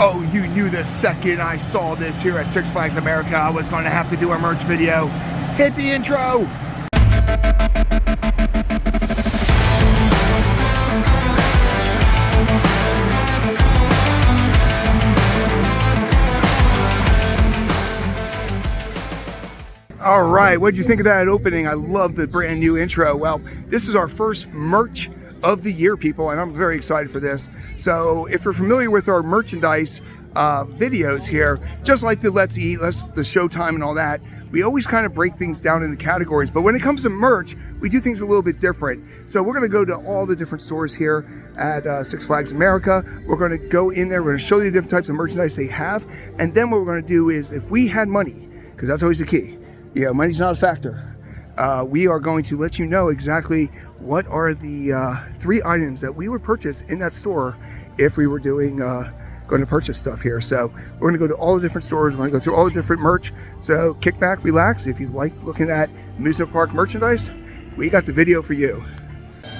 Oh, you knew the second I saw this here at Six Flags America, I was going to have to do a merch video. Hit the intro! All right, what'd you think of that opening? I love the brand new intro. Well, this is our first merch of the year, people, and I'm very excited for this. So if you're familiar with our merchandise videos here, just like the Let's Eat, the Showtime and all that, we always kind of break things down into categories. But when it comes to merch, we do things a little bit different. So we're going to go to all the different stores here at Six Flags America. We're going to go in there. We're going to show you the different types of merchandise they have. And then what we're going to do is, if we had money, because that's always the key, money's not a factor. We are going to let you know exactly what are the 3 items that we would purchase in that store if we were going to purchase stuff here. So we're going to go to all the different stores. We're going to go through all the different merch. So kick back, relax. If you like looking at amusement park merchandise, we got the video for you.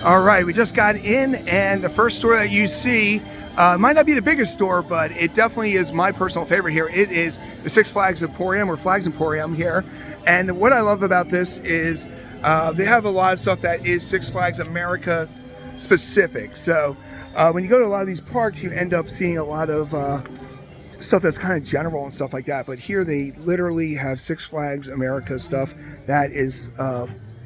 All right, we just got in, and the first store that you see might not be the biggest store, but it definitely is my personal favorite here. It is the Six Flags Emporium, or Flags Emporium here. And what I love about this is they have a lot of stuff that is Six Flags America specific. So when you go to a lot of these parks, you end up seeing a lot of stuff that's kind of general and stuff like that. But here they literally have Six Flags America stuff that is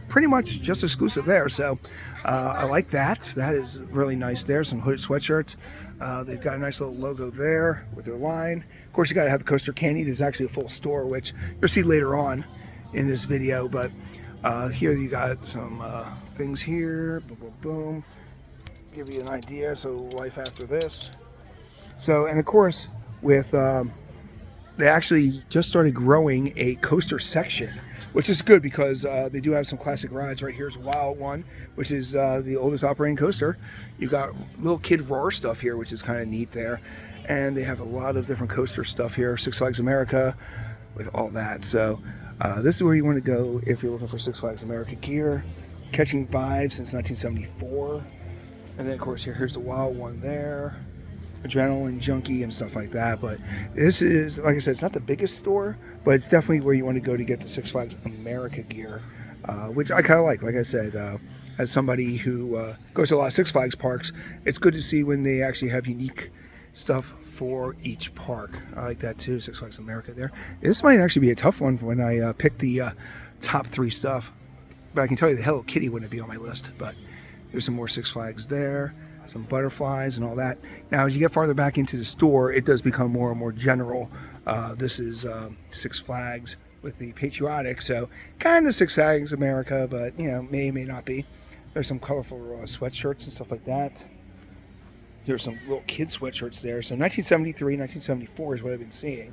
pretty much just exclusive there. So I like that. That is really nice there. Some hooded sweatshirts. They've got a nice little logo there with their line. Of course, you got to have the Coaster Candy. There's actually a full store, which you'll see later on in this video. But here you got some things here. Boom, boom, boom. Give you an idea. So life after this. So, and of course, with they actually just started growing a coaster section, which is good because they do have some classic rides. Right here's Wild One, which is the oldest operating coaster. You got little Kid Roar stuff here, which is kind of neat there. And they have a lot of different coaster stuff here. Six Flags America with all that. So this is where you want to go if you're looking for Six Flags America gear. Catching Vibes since 1974. And then, of course, here's the Wild One there. Adrenaline Junkie and stuff like that. But this is, like I said, it's not the biggest store, but it's definitely where you want to go to get the Six Flags America gear, which I kind of like. Like I said, as somebody who goes to a lot of Six Flags parks, it's good to see when they actually have unique stuff for each park. I like that too, Six Flags America there. This might actually be a tough one when I pick the top 3 stuff, but I can tell you the Hello Kitty wouldn't be on my list. But there's some more Six Flags there, some butterflies and all that. Now, as you get farther back into the store, it does become more and more general. This is Six Flags with the patriotic, so kind of Six Flags America, but may not be. There's some colorful sweatshirts and stuff like that. Here's some little kid sweatshirts there. So 1973, 1974 is what I've been seeing.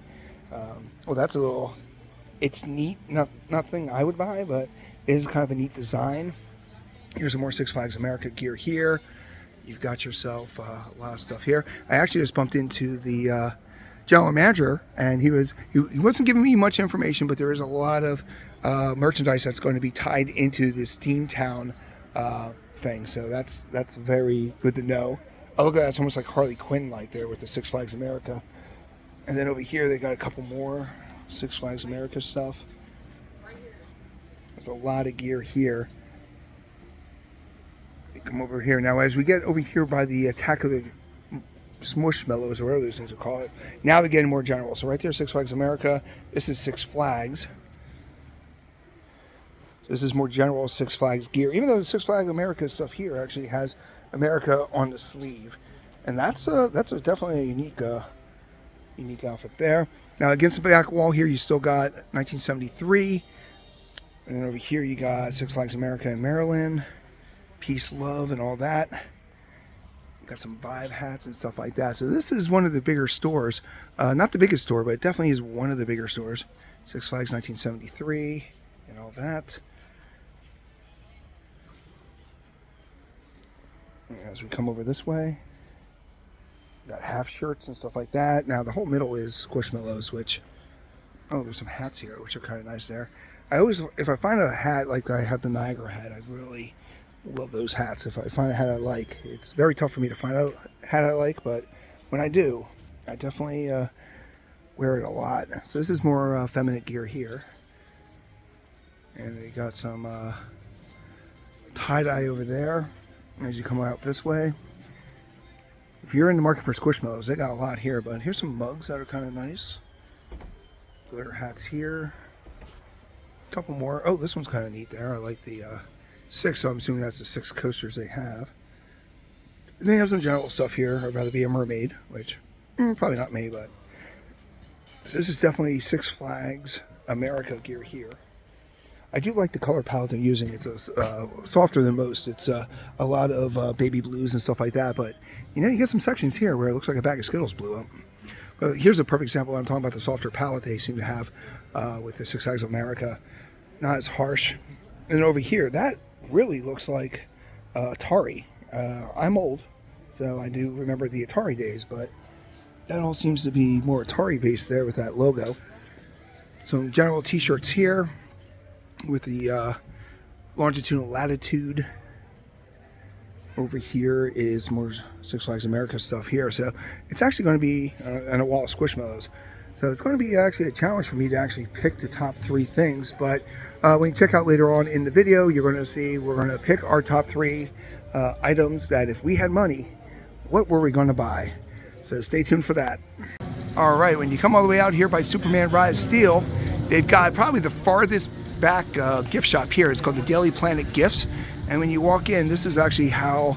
Well, that's a little, it's neat. Nothing I would buy, but it is kind of a neat design. Here's some more Six Flags America gear here. You've got yourself a lot of stuff here. I actually just bumped into the general manager, and he wasn't giving me much information, but there is a lot of merchandise that's going to be tied into this Steamtown thing. So that's very good to know. Oh, look at that. It's almost like Harley Quinn like there with the Six Flags America. And then over here they got a couple more Six Flags America stuff. There's a lot of gear here. Come over here now. As we get over here by the Attack of the Smushmallows, or whatever those things are called, now they're getting more general. So right there, Six Flags America. This is Six Flags. This is more general Six Flags gear. Even though the Six Flags America stuff here actually has America on the sleeve, and that's definitely a unique outfit there. Now against the back wall here, you still got 1973, and then over here you got Six Flags America in Maryland. Peace, love, and all that. Got some Vibe hats and stuff like that. So this is one of the bigger stores. Not the biggest store, but it definitely is one of the bigger stores. Six Flags 1973 and all that. As we come over this way, got half shirts and stuff like that. Now the whole middle is Squishmallows, which, oh, there's some hats here, which are kind of nice there. I always, if I find a hat, like I have the Niagara hat, I really love those hats. If I find a hat I like, it's very tough for me to find a hat I like, but when I do, I definitely wear it a lot. So this is more feminine gear here. And they got some tie-dye over there as you come out this way. If you're in the market for Squishmallows, they got a lot here, but here's some mugs that are kind of nice. Glitter hats here. A couple more. Oh, this one's kind of neat there. I like the 6, so I'm assuming that's the 6 coasters they have. And they have some general stuff here. I'd rather be a mermaid, which probably not me, but this is definitely Six Flags America gear here. I do like the color palette they're using. It's softer than most. It's a lot of baby blues and stuff like that. But, you know, you get some sections here where it looks like a bag of Skittles blew up. But here's a perfect example. I'm talking about the softer palette they seem to have with the Six Flags America. Not as harsh. And over here, that really looks like Atari. I'm old, so I do remember the Atari days. But that all seems to be more Atari-based there with that logo. Some general t-shirts here with the longitude and latitude. Over here is more Six Flags America stuff here. So it's actually going to be, and a wall of Squishmallows. So it's going to be actually a challenge for me to actually pick the top 3 things. But when you check out later on in the video, you're going to see we're going to pick our top 3 items that if we had money, what were we going to buy? So stay tuned for that. All right, when you come all the way out here by Superman Ride of Steel, they've got probably the farthest back gift shop here. It's called the Daily Planet Gifts. And when you walk in, this is actually how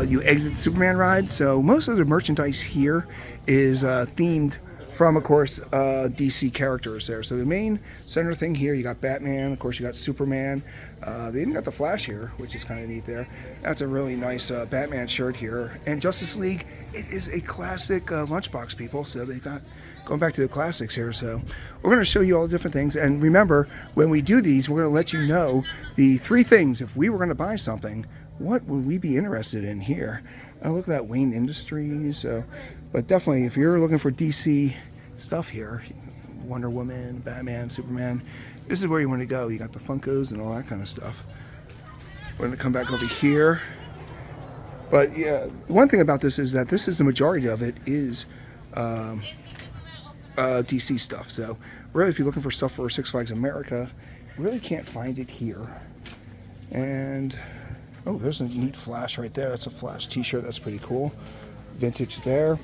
you exit the Superman ride. So most of the merchandise here is themed from, of course, DC characters there. So the main center thing here, you got Batman, of course you got Superman. They even got the Flash here, which is kind of neat there. That's a really nice Batman shirt here. And Justice League, it is a classic lunchbox, people. So they got going back to the classics here. So we're going to show you all the different things. And remember, when we do these, we're going to let you know the 3 things. If we were going to buy something, what would we be interested in here? Look at that, Wayne Industries. But definitely, if you're looking for DC stuff here, Wonder Woman, Batman, Superman, this is where you want to go. You got the Funkos and all that kind of stuff. We're going to come back over here. But yeah, one thing about this is that this is the majority of it is DC stuff. So really, if you're looking for stuff for Six Flags America, you really can't find it here. And oh, there's a neat Flash right there. That's a Flash t-shirt. That's pretty cool. Vintage there.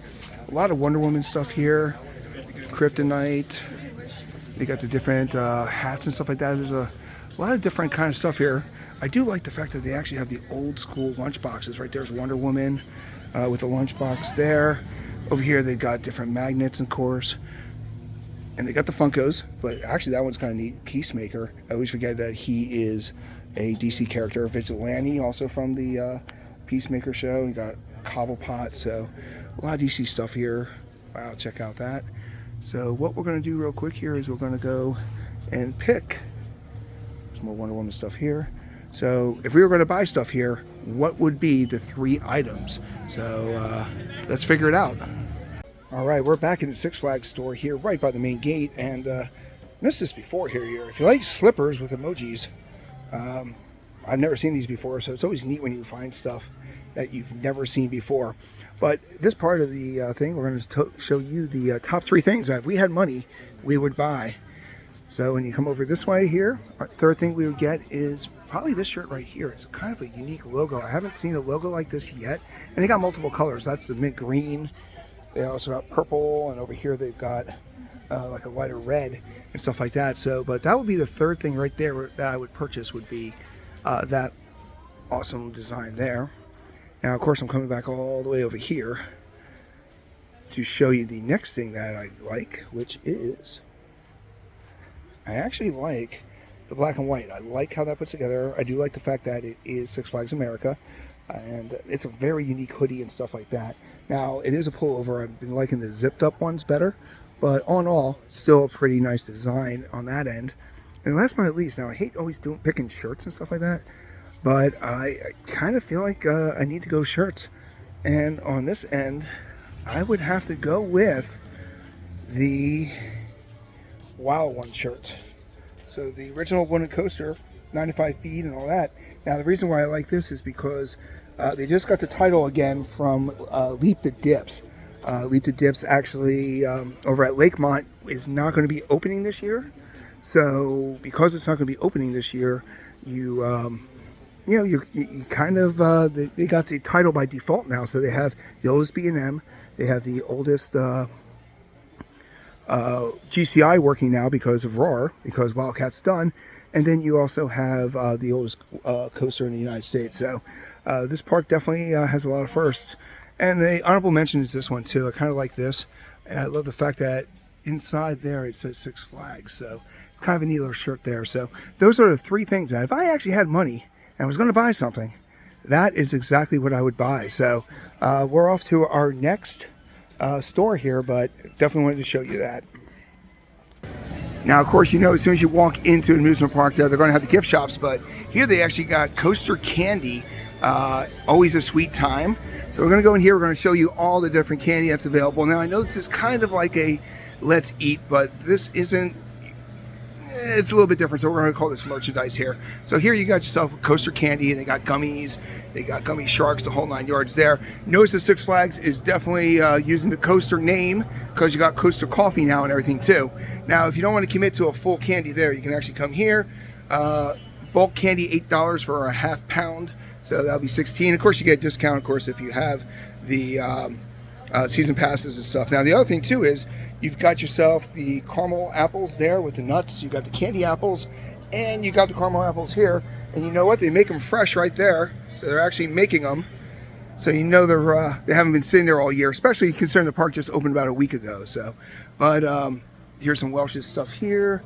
A lot of Wonder Woman stuff here. Kryptonite. They got the different hats and stuff like that. There's a lot of different kind of stuff here. I do like the fact that they actually have the old school lunch boxes. Right there's Wonder Woman with a lunchbox there. Over here they got different magnets, of course. And they got the Funkos, but actually that one's kind of neat. Peacemaker. I always forget that he is a DC character. Vigilante, also from the Peacemaker show. You got Cobblepot, so a lot of DC stuff here. Wow, check out that. So what we're going to do real quick here is we're going to go and pick. There's more Wonder Woman stuff here. So if we were going to buy stuff here, what would be the 3 items? So let's figure it out. All right, we're back in the Six Flags store here, right by the main gate, and missed this before here. If you like slippers with emojis, I've never seen these before, so it's always neat when you find stuff that you've never seen before. But this part of the thing, we're going to show you the top 3 things that if we had money, we would buy. So when you come over this way here, our third thing we would get is probably this shirt right here. It's kind of a unique logo. I haven't seen a logo like this yet. And they got multiple colors. That's the mint green. They also got purple, and over here they've got like a lighter red and stuff like that. So, but that would be the third thing right there that I would purchase, would be that awesome design there. Now, of course, I'm coming back all the way over here to show you the next thing that I like, which is, I actually like the black and white. I like how that puts together. I do like the fact that it is Six Flags America, and it's a very unique hoodie and stuff like that. Now, it is a pullover. I've been liking the zipped up ones better, but all in all, still a pretty nice design on that end. And last but not least, now I hate always picking shirts and stuff like that, but I kind of feel like I need to go shirts. And on this end, I would have to go with the Wild One shirt. So the original wooden coaster, 95 feet and all that. Now the reason why I like this is because they just got the title again from Leap the Dips. Leap to Dips actually over at Lakemont is not going to be opening this year. So because it's not going to be opening this year, you kind of they got the title by default now. So they have the oldest B&M, they have the oldest GCI working now because of RAR, because Wildcat's done, and then you also have the oldest coaster in the United States. So this park definitely has a lot of firsts. And the honorable mention is this one too. I kind of like this, and I love the fact that inside there it says Six Flags. So it's kind of a neat little shirt there. So those are the three things that if I actually had money and I was going to buy something, that is exactly what I would buy. So we're off to our next store here, but definitely wanted to show you that. Now, of course, as soon as you walk into an amusement park there, they're going to have the gift shops, but here they actually got Coaster Candy, always a sweet time. So we're going to go in here, we're going to show you all the different candy that's available. Now, I know this is kind of like a let's eat, but this isn't, it's a little bit different, so we're going to call this merchandise here. So here you got yourself Coaster Candy, and they got gummies, they got gummy sharks, the whole 9 yards there. Notice that Six Flags is definitely using the Coaster name, because you got Coaster Coffee now and everything too. Now, if you don't want to commit to a full candy there, you can actually come here. Bulk candy, $8 for a half pound. So that'll be $16. Of course, you get a discount, of course, if you have the season passes and stuff. Now, the other thing, too, is you've got yourself the caramel apples there with the nuts. You got the candy apples, and you got the caramel apples here. And you know what? They make them fresh right there. So they're actually making them. So you know they haven't been sitting there all year, especially considering the park just opened about a week ago. So, but here's some Welsh's stuff here.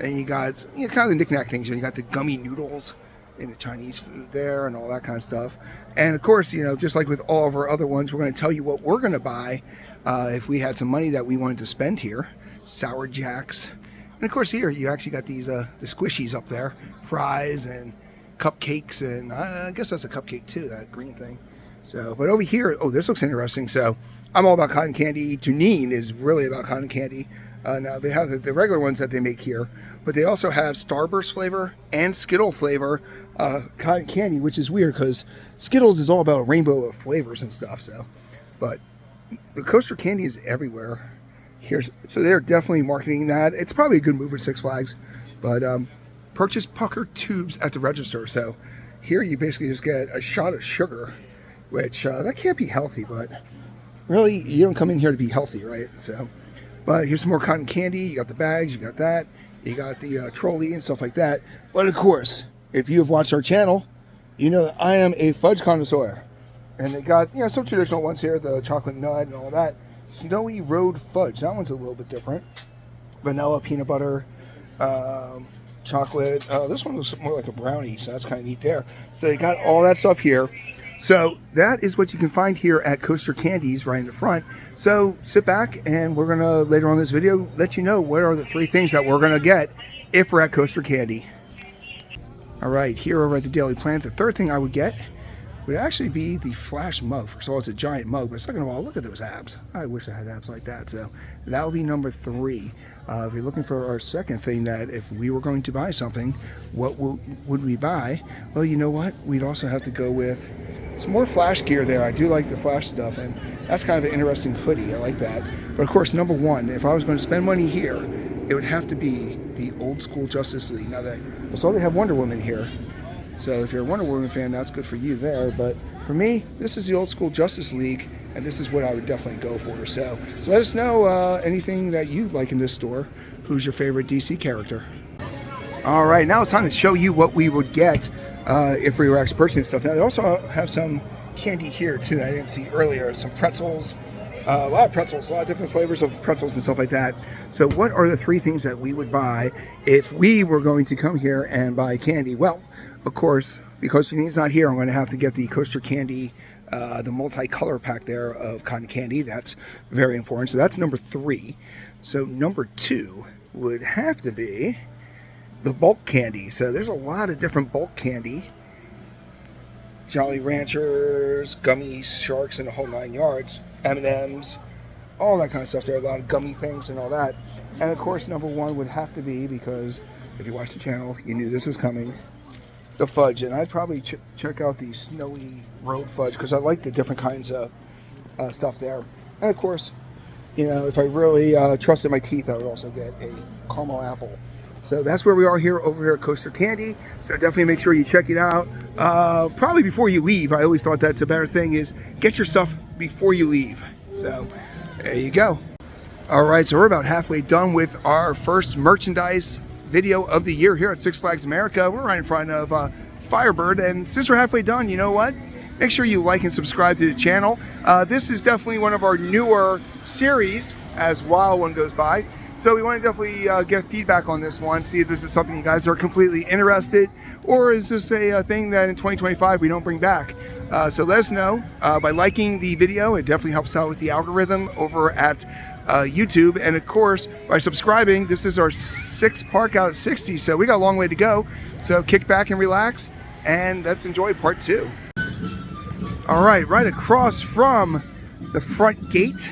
And you got kind of the knick-knack things. You got the gummy noodles and the Chinese food there and all that kind of stuff. And of course, just like with all of our other ones, we're going to tell you what we're going to buy if we had some money that we wanted to spend here. Sour Jacks. And of course here you actually got these the squishies up there. Fries and cupcakes, and I guess that's a cupcake too, that green thing. So, but over here, oh, this looks interesting. So I'm all about cotton candy. Janine is really about cotton candy. Now they have the regular ones that they make here, but they also have Starburst flavor and Skittle flavor cotton candy, which is weird because Skittles is all about a rainbow of flavors and stuff. So, but the Coaster Candy is everywhere. So they're definitely marketing that. It's probably a good move with Six Flags, but purchase pucker tubes at the register. So here you basically just get a shot of sugar, which that can't be healthy, but really you don't come in here to be healthy, right? So, but here's some more cotton candy. You got the bags, you got that, you got the trolley and stuff like that. But of course, if you have watched our channel, you know that I am a fudge connoisseur. And they got, some traditional ones here, the chocolate nut and all that. Snowy Road Fudge, that one's a little bit different. Vanilla, peanut butter, chocolate. This one looks more like a brownie, so that's kind of neat there. So they got all that stuff here. So that is what you can find here at Coaster Candies right in the front. So sit back and we're going to, later on in this video, let you know what are the three things that we're going to get if we're at Coaster Candy. All right, here over at the Daily Planet, the third thing I would get would actually be the Flash mug. First of all, it's a giant mug, but second of all, look at those abs. I wish I had abs like that. So that would be number 3. If you're looking for our second thing, that if we were going to buy something, what would we buy? Well, you know what? We'd also have to go with some more Flash gear there. I do like the Flash stuff, and that's kind of an interesting hoodie. I like that. But of course, number 1, if I was going to spend money here, it would have to be the old school Justice League. Now, I saw they have Wonder Woman here. So if you're a Wonder Woman fan, that's good for you there. But for me, this is the old school Justice League, and this is what I would definitely go for. So let us know anything that you like in this store. Who's your favorite DC character? All right, now it's time to show you what we would get if we were actually purchasing stuff. Now, they also have some candy here, too, that I didn't see earlier. Some pretzels, a lot of pretzels, a lot of different flavors of pretzels and stuff like that. So what are the 3 things that we would buy if we were going to come here and buy candy? Well, of course, because Janine's not here, I'm going to have to get the Coaster Candy, the multi-color pack there of cotton candy. That's very important. So that's number 3. So number 2 would have to be the bulk candy. So there's a lot of different bulk candy. Jolly Ranchers, gummy sharks, and the whole 9 yards. M&Ms, all that kind of stuff there. A lot of gummy things and all that. And of course, number 1 would have to be, because if you watched the channel, you knew this was coming, the fudge. And I'd probably check out the Snowy Road Fudge, because I like the different kinds of stuff there. And of course, you know, if I really trusted my teeth, I would also get a caramel apple. So that's where we are here over here at Coaster Candy. So definitely make sure you check it out. Probably before you leave. I always thought that's a better thing, is get your stuff before you leave. So there you go. All right, so we're about halfway done with our first merchandise video of the year here at Six Flags America. We're right in front of Firebird, and since we're halfway done, you know what? Make sure you like and subscribe to the channel. This is definitely one of our newer series as Wild One goes by. So we want to definitely get feedback on this one, see if this is something you guys are completely interested, or is this a thing that in 2025 we don't bring back? So let us know by liking the video. It definitely helps out with the algorithm over at YouTube. And of course, by subscribing. This is our 6th park out of 60, so we got a long way to go. So kick back and relax, and let's enjoy part 2. All right, right across from the front gate,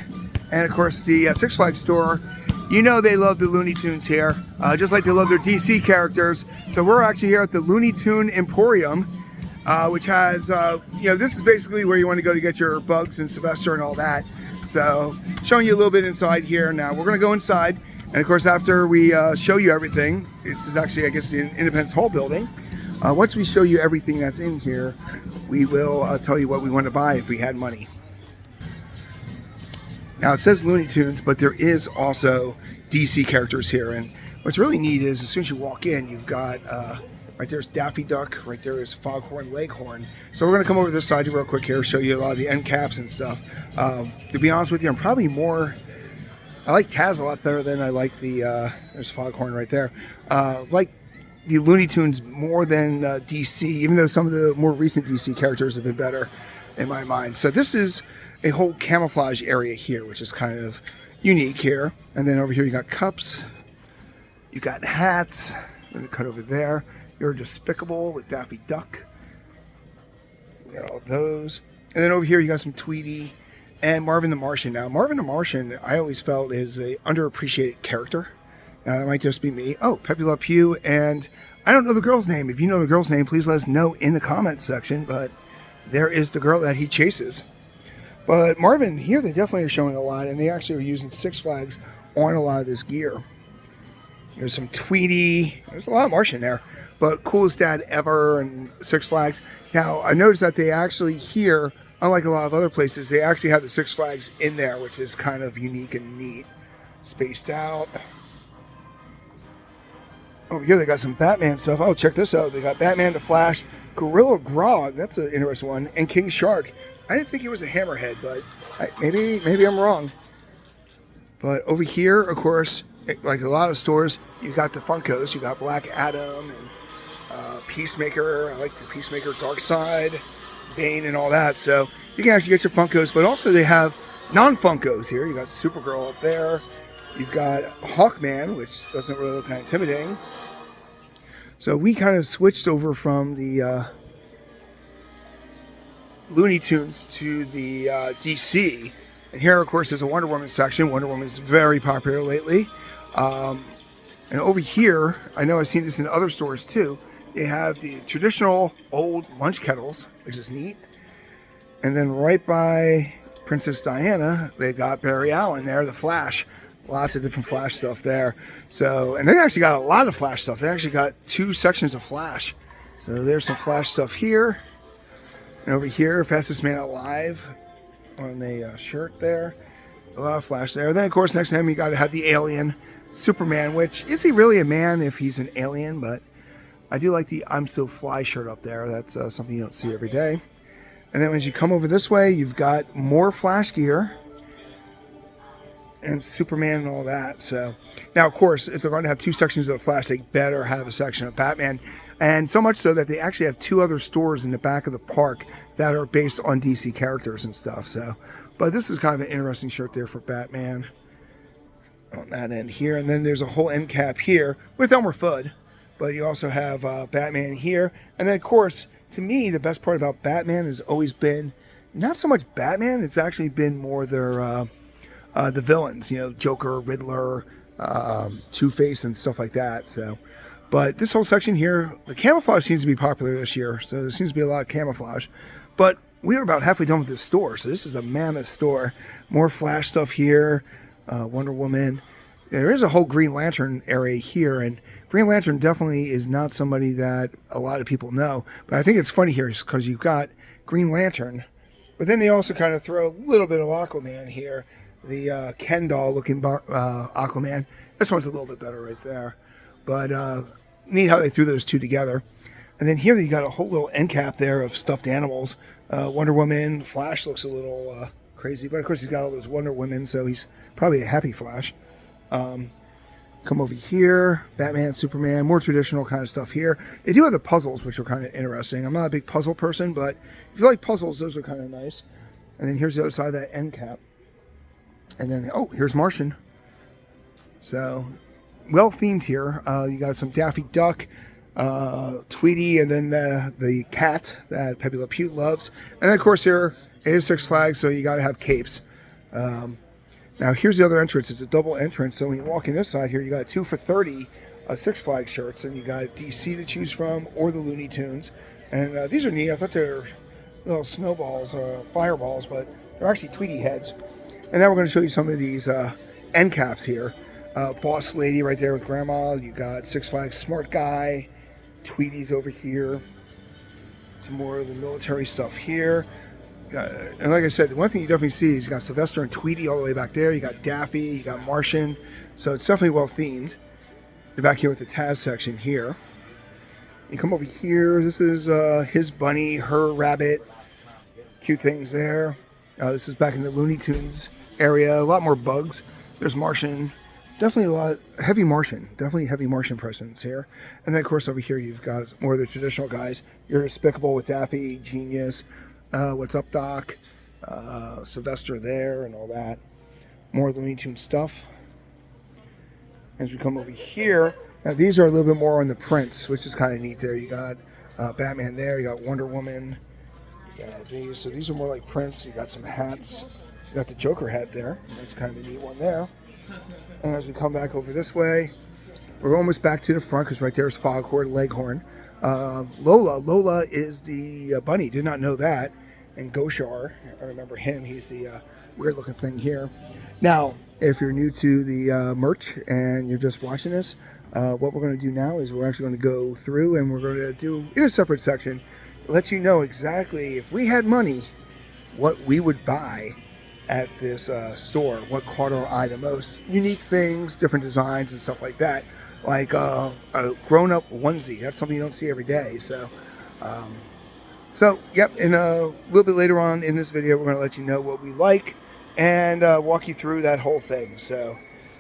and of course the Six Flags store. You know they love the Looney Tunes here, just like they love their DC characters. So we're actually here at the Looney Tune Emporium, which has, you know, this is basically where you want to go to get your Bugs and Sylvester and all that. So showing you a little bit inside here. Now we're going to go inside, and of course after we show you everything, this is actually, I guess, the Independence Hall building. Once we show you everything that's in here, we will tell you what we want to buy if we had money. Now it says Looney Tunes, but there is also DC characters here, and what's really neat is as soon as you walk in, you've got right there's Daffy Duck, right there is Foghorn Leghorn. So we're going to come over to this side real quick here, show you a lot of the end caps and stuff. To be honest with you, I'm probably more, I like Taz a lot better than I like the, there's Foghorn right there. Like the Looney Tunes more than DC, even though some of the more recent DC characters have been better in my mind. So this is a whole camouflage area here, which is kind of unique here. And then over here you got cups, you got hats. Let me cut over there. You're Despicable with Daffy Duck. You got all those. And then over here you got some Tweety and Marvin the Martian. Now Marvin the Martian, I always felt is a underappreciated character. Now that might just be me. Oh, Pepe Le Pew, and I don't know the girl's name. If you know the girl's name, please let us know in the comments section. But there is the girl that he chases. But Marvin, here they definitely are showing a lot, and they actually are using Six Flags on a lot of this gear. There's some Tweety. There's a lot of Martian there. But coolest dad ever and Six Flags. Now, I noticed that they actually here, unlike a lot of other places, they actually have the Six Flags in there, which is kind of unique and neat. Spaced out. Over here they got some Batman stuff. Oh, check this out. They got Batman, the Flash, Gorilla Grodd. That's an interesting one. And King Shark. I didn't think he was a hammerhead, but maybe I'm wrong. But over here, of course, like a lot of stores, you got the Funkos. You got Black Adam and Peacemaker. I like the Peacemaker, Darkseid, Bane, and all that. So you can actually get your Funkos, but also they have non-Funkos here. You got Supergirl up there. You've got Hawkman, which doesn't really look that intimidating. So we kind of switched over from the Looney Tunes to the DC. And here, of course, there's a Wonder Woman section. Wonder Woman is very popular lately. And over here, I know I've seen this in other stores too. They have the traditional old lunch kettles, which is neat. And then right by Princess Diana, they got Barry Allen there, the Flash. Lots of different Flash stuff there. So, and they actually got a lot of Flash stuff. They actually got 2 sections of Flash. So there's some Flash stuff here. And over here, Fastest Man Alive on a shirt there. A lot of Flash there. Then, of course, next to him, you got to have the alien, Superman, which, is he really a man if he's an alien? But I do like the I'm So Fly shirt up there. That's something you don't see every day. And then as you come over this way, you've got more Flash gear and Superman and all that. So now, of course, if they're going to have 2 sections of Flash, they better have a section of Batman. And so much so that they actually have 2 other stores in the back of the park that are based on DC characters and stuff. So, but this is kind of an interesting shirt there for Batman on that end here. And then there's a whole end cap here with Elmer Fudd. But you also have Batman here. And then, of course, to me, the best part about Batman has always been not so much Batman. It's actually been more their the villains, you know, Joker, Riddler, Two-Face, and stuff like that. So, but this whole section here, the camouflage seems to be popular this year. So there seems to be a lot of camouflage. But we are about halfway done with this store. So this is a mammoth store. More Flash stuff here. Wonder Woman. There is a whole Green Lantern area here, and Green Lantern definitely is not somebody that a lot of people know. But I think it's funny here because you've got Green Lantern, but then they also kind of throw a little bit of Aquaman here. The Ken doll looking Aquaman. This one's a little bit better right there. But neat how they threw those two together. And then here you got a whole little end cap there of stuffed animals. Wonder Woman. Flash looks a little crazy, but of course he's got all those Wonder Women, so he's probably a happy Flash. Come over here, Batman, Superman, more traditional kind of stuff here. They do have the puzzles, which are kind of interesting. I'm not a big puzzle person, but if you like puzzles, those are kind of nice. And then here's the other side of that end cap. And then, oh, here's Martian. So, well themed here. You got some Daffy Duck, Tweety, and then the cat that Pepe Le Pew loves. And then, of course, here it is Six Flags, so you got to have capes. Now, here's the other entrance. It's a double entrance. So when you walk in this side here, you got 2 for $30 Six Flags shirts, and you got DC to choose from or the Looney Tunes. And these are neat. I thought they were little snowballs or fireballs, but they're actually Tweety heads. And now we're going to show you some of these end caps here. Boss Lady right there with Grandma. You got Six Flags Smart Guy. Tweety's over here. Some more of the military stuff here. And like I said, the one thing you definitely see is you got Sylvester and Tweety all the way back there. You got Daffy, you got Martian. So it's definitely well themed. You're back here with the Taz section here. You come over here. This is his bunny, her rabbit. Cute things there. This is back in the Looney Tunes area. A lot more bugs. There's Martian. Definitely a lot heavy Martian. Definitely heavy Martian presence here. And then of course over here you've got more of the traditional guys. You're Despicable with Daffy, Genius. What's Up, Doc? Sylvester there and all that. More Looney Tunes stuff. As we come over here, now these are a little bit more on the prints, which is kind of neat there. You got Batman there, you got Wonder Woman. You got these. So these are more like prints. You got some hats. You got the Joker hat there. That's kind of a neat one there. And as we come back over this way, we're almost back to the front because right there is Foghorn Leghorn. Lola is the bunny. Did not know that. And Goshar, I remember him. He's the weird looking thing here. Now, if you're new to the merch and you're just watching this, what we're going to do now is we're actually going to go through and we're going to do in a separate section, let you know exactly if we had money, what we would buy at this store, what caught our eye the most. Unique things, different designs and stuff like that. Like a grown-up onesie. That's something you don't see every day. So, yep, and a little bit later on in this video, we're going to let you know what we like and walk you through that whole thing. So,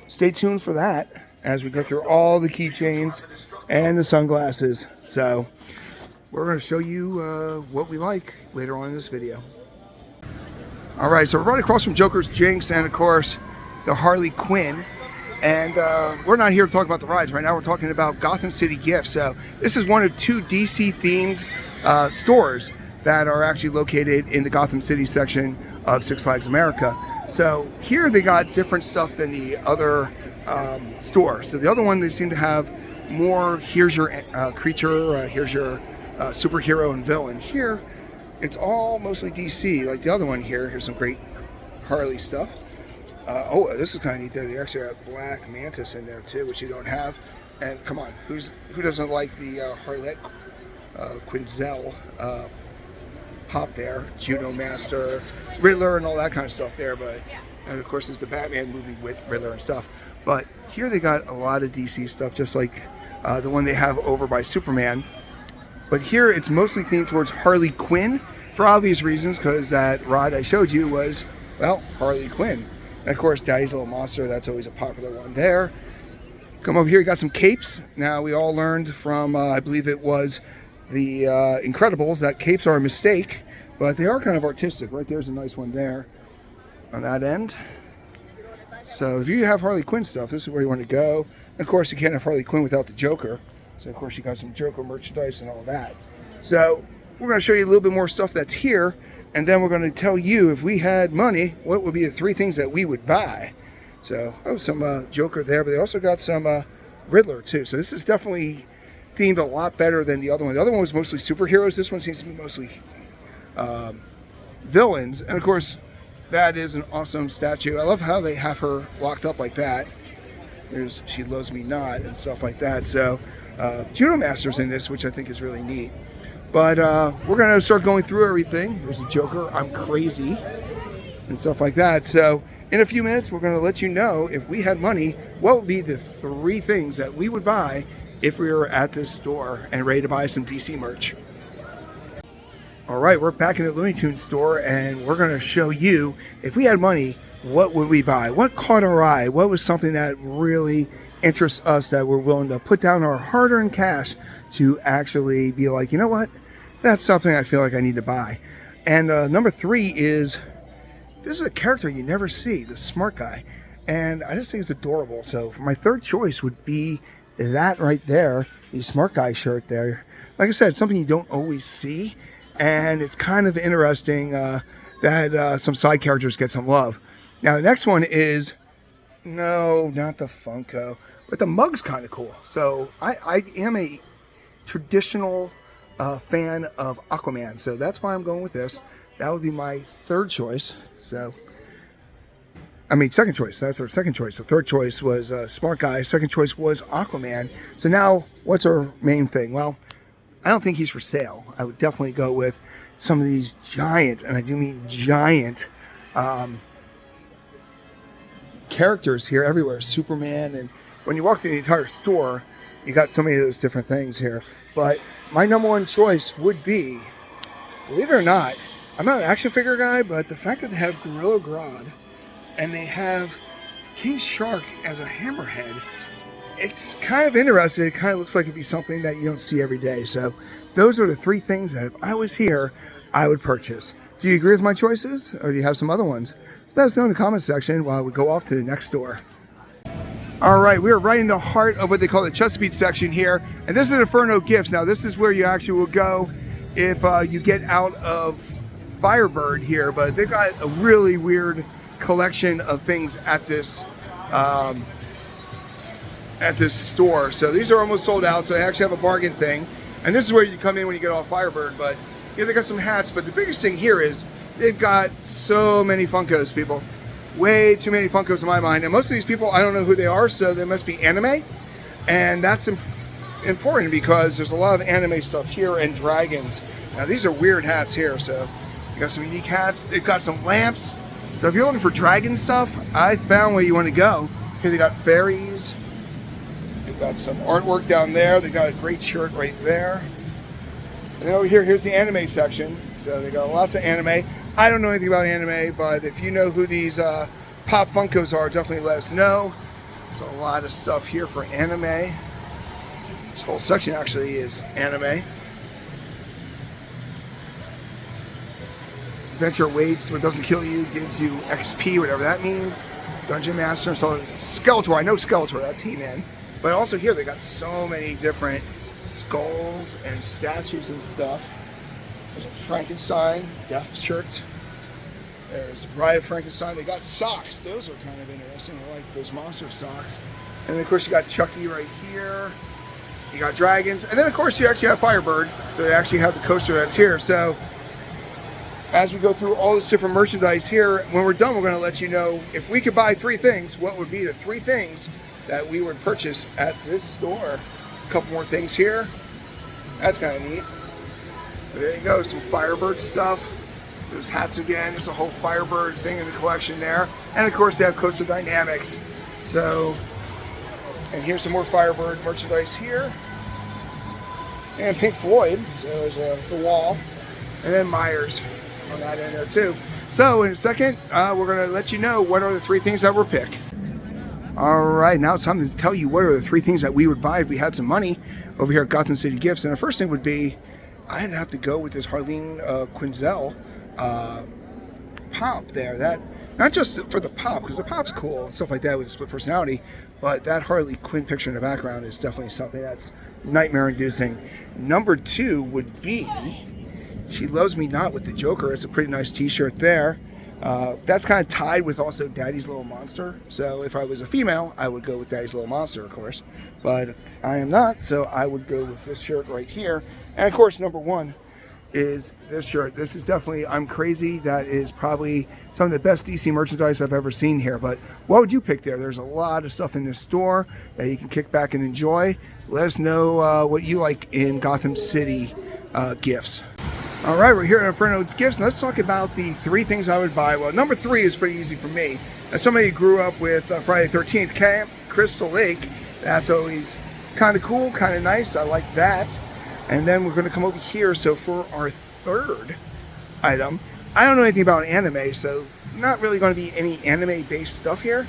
stay tuned for that as we go through all the keychains and the sunglasses. So, we're going to show you what we like later on in this video. All right, so we're right across from Joker's Jinx and, of course, the Harley Quinn. And we're not here to talk about the rides right now. We're talking about Gotham City Gifts. So this is one of 2 DC-themed stores that are actually located in the Gotham City section of Six Flags America. So here they got different stuff than the other store. So the other one, they seem to have more, here's your creature, here's your superhero and villain. Here, it's all mostly DC. Like the other one here, here's some great Harley stuff. Oh, this is kind of neat there. They actually got Black Mantis in there too, which you don't have. And come on, who doesn't like the Harlette Quinzel pop there? Juno Master, Riddler, and all that kind of stuff there. But and of course, there's the Batman movie with Riddler and stuff. But here they got a lot of DC stuff, just like the one they have over by Superman. But here it's mostly themed towards Harley Quinn for obvious reasons, because that ride I showed you was, well, Harley Quinn. And of course, Daddy's Little Monster, that's always a popular one there. Come over here, you got some capes. Now, we all learned from, I believe it was the Incredibles, that capes are a mistake, but they are kind of artistic. Right there's a nice one there on that end. So if you have Harley Quinn stuff, this is where you want to go. And of course, you can't have Harley Quinn without the Joker. So, of course, you got some Joker merchandise and all that. So, we're going to show you a little bit more stuff that's here. And then we're going to tell you, if we had money, what would be the 3 things that we would buy. So, some Joker there. But they also got some Riddler, too. So, this is definitely themed a lot better than the other one. The other one was mostly superheroes. This one seems to be mostly villains. And of course, that is an awesome statue. I love how they have her locked up like that. There's She Loves Me Not and stuff like that. So Judo Master's in this, which I think is really neat. But we're going to start going through everything. There's a Joker, I'm Crazy, and stuff like that. So in a few minutes, we're going to let you know, if we had money, what would be the 3 things that we would buy if we were at this store and ready to buy some DC merch. All right, we're back in the Looney Tunes store, and we're going to show you, if we had money, what would we buy? What caught our eye? What was something that really interests us that we're willing to put down our hard-earned cash to actually be like, you know what? That's something I feel like I need to buy. And number 3 is, this is a character you never see, the Smart Guy. And I just think it's adorable. So my 3rd choice would be that right there, the Smart Guy shirt there. Like I said, it's something you don't always see. And it's kind of interesting that some side characters get some love. Now, the next one is, no, not the Funko, but the mug's kind of cool. So I am a traditional fan of Aquaman, so that's why I'm going with this. That would be my 3rd choice. So, I mean, 2nd choice. That's our 2nd choice. The 3rd choice was Smart Guy. 2nd choice was Aquaman. So now, what's our main thing? Well, I don't think he's for sale. I would definitely go with some of these giant, and I do mean giant, characters here everywhere. Superman, and when you walk through the entire store, you got so many of those different things here. But my number 1 choice would be, believe it or not, I'm not an action figure guy, but the fact that they have Gorilla Grodd and they have King Shark as a hammerhead, it's kind of interesting. It kind of looks like it'd be something that you don't see every day. So those are the 3 things that if I was here, I would purchase. Do you agree with my choices, or do you have some other ones? Let us know in the comment section while we go off to the next store. All right, we are right in the heart of what they call the Chesapeake section here, and this is Inferno Gifts. Now, this is where you actually will go if you get out of Firebird here, but they've got a really weird collection of things at this store. So these are almost sold out, so they actually have a bargain thing. And this is where you come in when you get off Firebird. But yeah, they got some hats, but the biggest thing here is they've got so many Funkos, people. Way too many Funkos in my mind. And most of these people, I don't know who they are, so they must be anime. And that's important because there's a lot of anime stuff here and dragons. Now these are weird hats here, so you got some unique hats. They've got some lamps. So if you're looking for dragon stuff, I found where you want to go. Here they got fairies. They've got some artwork down there. They got a great shirt right there. And then over here, here's the anime section. So they got lots of anime. I don't know anything about anime, but if you know who these Pop Funkos are, definitely let us know. There's a lot of stuff here for anime. This whole section actually is anime. Adventure waits, what doesn't kill you gives you XP, whatever that means. Dungeon Master, so Skeletor, I know Skeletor, that's He-Man. But also here they got so many different skulls and statues and stuff. There's a Frankenstein death shirt. There's Bride of Frankenstein. They got socks. Those are kind of interesting. I like those monster socks. And then of course you got Chucky right here. You got dragons. And then of course you actually have Firebird. So they actually have the coaster that's here. So as we go through all this different merchandise here, when we're done, we're going to let you know if we could buy 3 things, what would be the 3 things that we would purchase at this store. A couple more things here. That's kind of neat. But there you go, some Firebird stuff. There's hats again. There's a whole Firebird thing in the collection there. And of course they have Coaster Dynamics. So, and here's some more Firebird merchandise here. And Pink Floyd. So there's the wall. And then Myers on that end there too. So in a second, we're going to let you know what are the 3 things that we'll pick. All right, now it's time to tell you what are the 3 things that we would buy if we had some money over here at Gotham City Gifts. And the first thing would be, I'd have to go with this Harleen Quinzel pop there. That, not just for the pop, because the pop's cool and stuff like that with a split personality, but that Harley Quinn picture in the background is definitely something that's nightmare-inducing. Number 2 would be She Loves Me Not with the Joker. It's a pretty nice t-shirt there. That's kind of tied with also Daddy's Little Monster. So if I was a female, I would go with Daddy's Little Monster, of course. But I am not, so I would go with this shirt right here. And of course, number 1, is this shirt. This is definitely, I'm crazy. That is probably some of the best DC merchandise I've ever seen here. But what would you pick there? There's a lot of stuff in this store that you can kick back and enjoy. Let us know what you like in Gotham City gifts. All right, we're here at Inferno Gifts, and let's talk about the 3 things I would buy. Well, number 3 is pretty easy for me. As somebody who grew up with Friday the 13th, Camp Crystal Lake, that's always kind of cool, kind of nice. I like that. And then we're going to come over here. So for our 3rd item, I don't know anything about anime, so not really going to be any anime-based stuff here.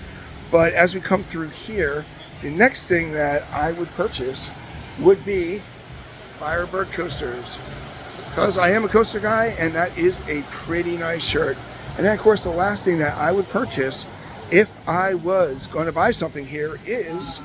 But as we come through here, the next thing that I would purchase would be Firebird coasters, because I am a coaster guy, and that is a pretty nice shirt. And then, of course, the last thing that I would purchase if I was going to buy something here is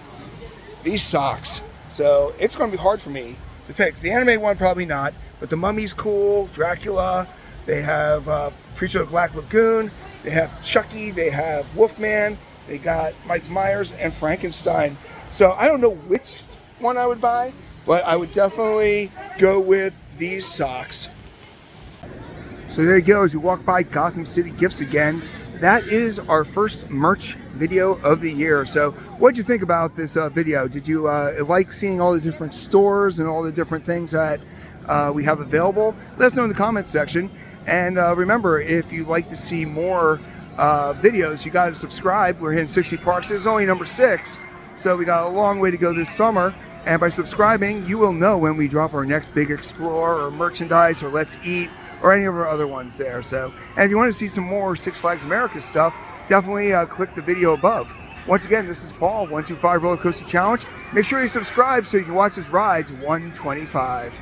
these socks. So it's going to be hard for me to pick. The anime one, probably not, but the Mummy's cool, Dracula, they have Preacher of Black Lagoon, they have Chucky, they have Wolfman, they got Mike Myers and Frankenstein. So I don't know which one I would buy, but I would definitely go with these socks. So there you go, as you walk by Gotham City Gifts again. That is our first merch video of the year. So what did you think about this video? Did you like seeing all the different stores and all the different things that we have available? Let us know in the comments section. And remember, if you'd like to see more videos, you got to subscribe. We're hitting 60 parks. This is only number 6, so we got a long way to go this summer. And by subscribing, you will know when we drop our next big explore or merchandise or Let's Eat or any of our other ones there. So, and if you want to see some more Six Flags America stuff, definitely click the video above. Once again, this is Paul, 125 Roller Coaster Challenge. Make sure you subscribe so you can watch us rides 125.